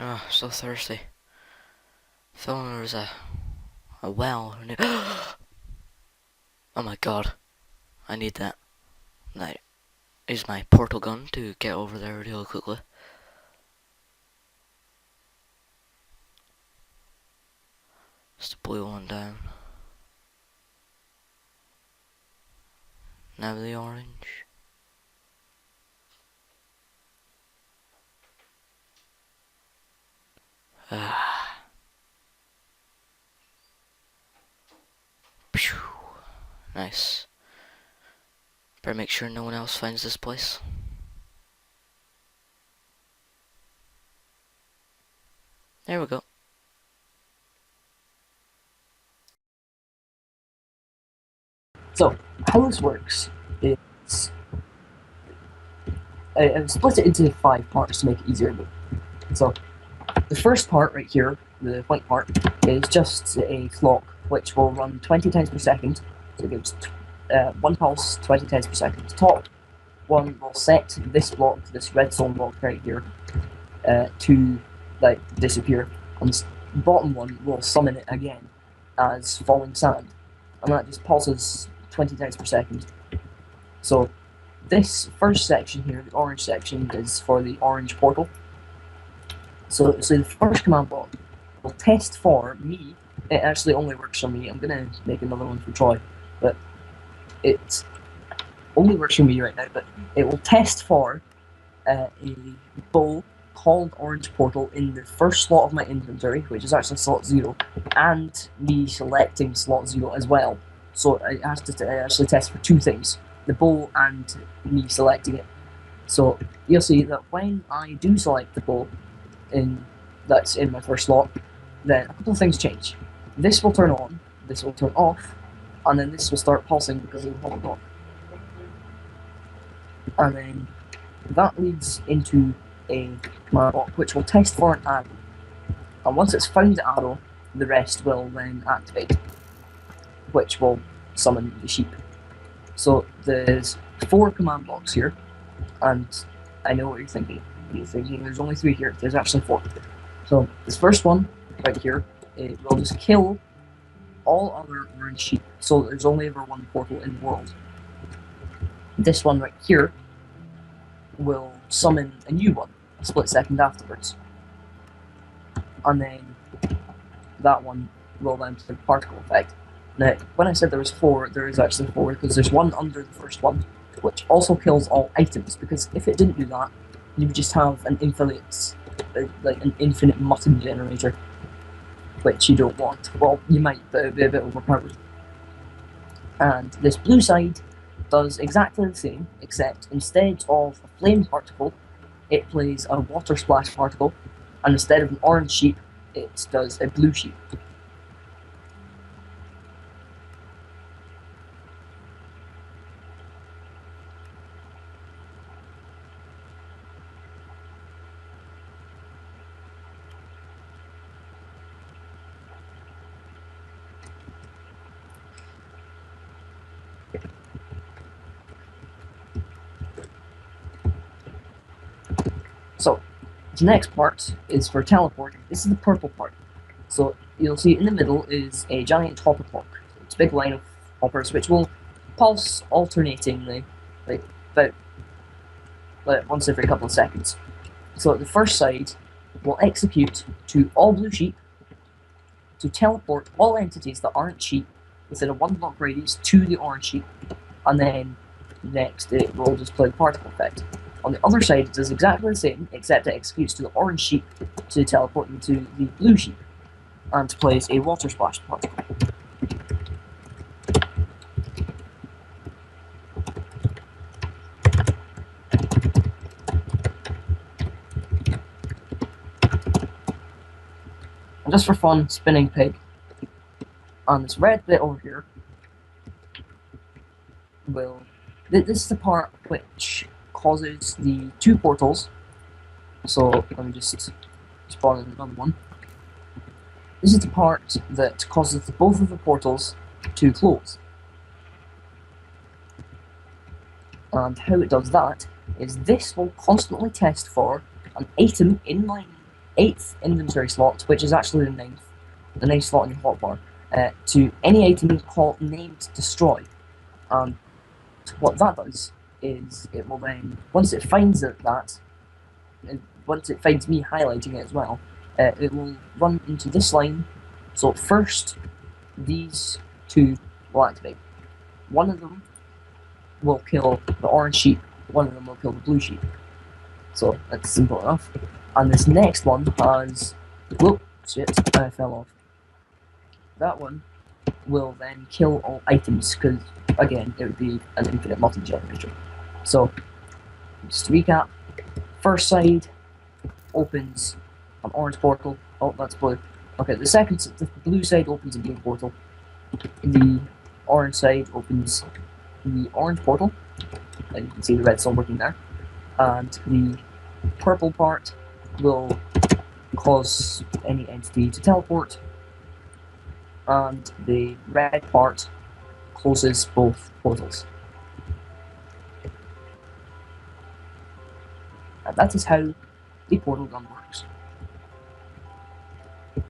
Oh, so thirsty. Thought there was a well. Oh my god, I need that. Right, use my portal gun to get over there real quickly. Just the blue one down. Now the orange. Ah, phew. Nice. Better make sure no one else finds this place. There we go. So, how this works is I've split it into 5 parts to make it easier. So, the first part right here, the white part, is just a clock which will run 20 times per second. So it gives one pulse 20 times per second. The top one will set this block, this redstone block right here, to like disappear, and the bottom one will summon it again as falling sand, and that just pulses 20 times per second. So this first section here, the orange section, is for the orange portal. So the first command block will test for me. It actually only works for me. I'm gonna make another one for Troy, but it only works for me right now. But it will test for a bow called Orange Portal in the first slot of my inventory, which is actually slot 0, and me selecting slot 0 as well. So it has to actually test for 2 things, the bow and me selecting it. So you'll see that when I do select the bow, that's in my first slot, then a couple of things change. This will turn on, this will turn off, and then this will start pulsing because of the hot block. And then that leads into a command block which will test for an arrow. And once it's found the arrow, the rest will then activate, which will summon the sheep. So there's 4 command blocks here, and I know what you're thinking. You're thinking there's only 3 here. There's actually 4. So this first one right here, it will just kill all other orange sheep. So there's only ever one portal in the world. This one right here will summon a new one a split second afterwards. And then that one will then play the particle effect. Now, when I said there was 4, there is actually 4 because there's one under the first one, which also kills all items, because if it didn't do that, you would just have an infinite mutton generator, which you don't want. Well, you might, but it would be a bit overpowered. And this blue side does exactly the same, except instead of a flame particle, it plays a water splash particle, and instead of an orange sheep, it does a blue sheep. So, the next part is for teleporting. This is the purple part. So, you'll see in the middle is a giant hopper clock. It's a big line of hoppers which will pulse alternatingly, about once every couple of seconds. So, the first side will execute to all blue sheep to teleport all entities that aren't sheep within a 1 block radius to the orange sheep, and then next it will just play the particle effect. On the other side, it does exactly the same, except it executes to the orange sheep to teleport into the blue sheep, and plays a water splash particle. And just for fun, spinning pig. And this red bit over here will... This is the part which causes the 2 portals. So let me just spawn in another one. This is the part that causes both of the portals to close. And how it does that is this will constantly test for an item in my 8th inventory slot, which is actually the ninth slot in your hotbar, to any item called named destroy. And what that does is it will then, once it finds once it finds me highlighting it as well, it will run into this line. So first, these two will activate. One of them will kill the orange sheep, one of them will kill the blue sheep. So that's simple enough. And this next one has, whoop, shit, I fell off. That one will then kill all items, because again, it would be an infinite multi-generator. So, just to recap, first side opens an orange portal. Oh, that's blue. Okay, the blue side opens a blue portal. The orange side opens the orange portal, and you can see the redstone working there. And the purple part will cause any entity to teleport, and the red part closes both portals. And that is how the portal gun works.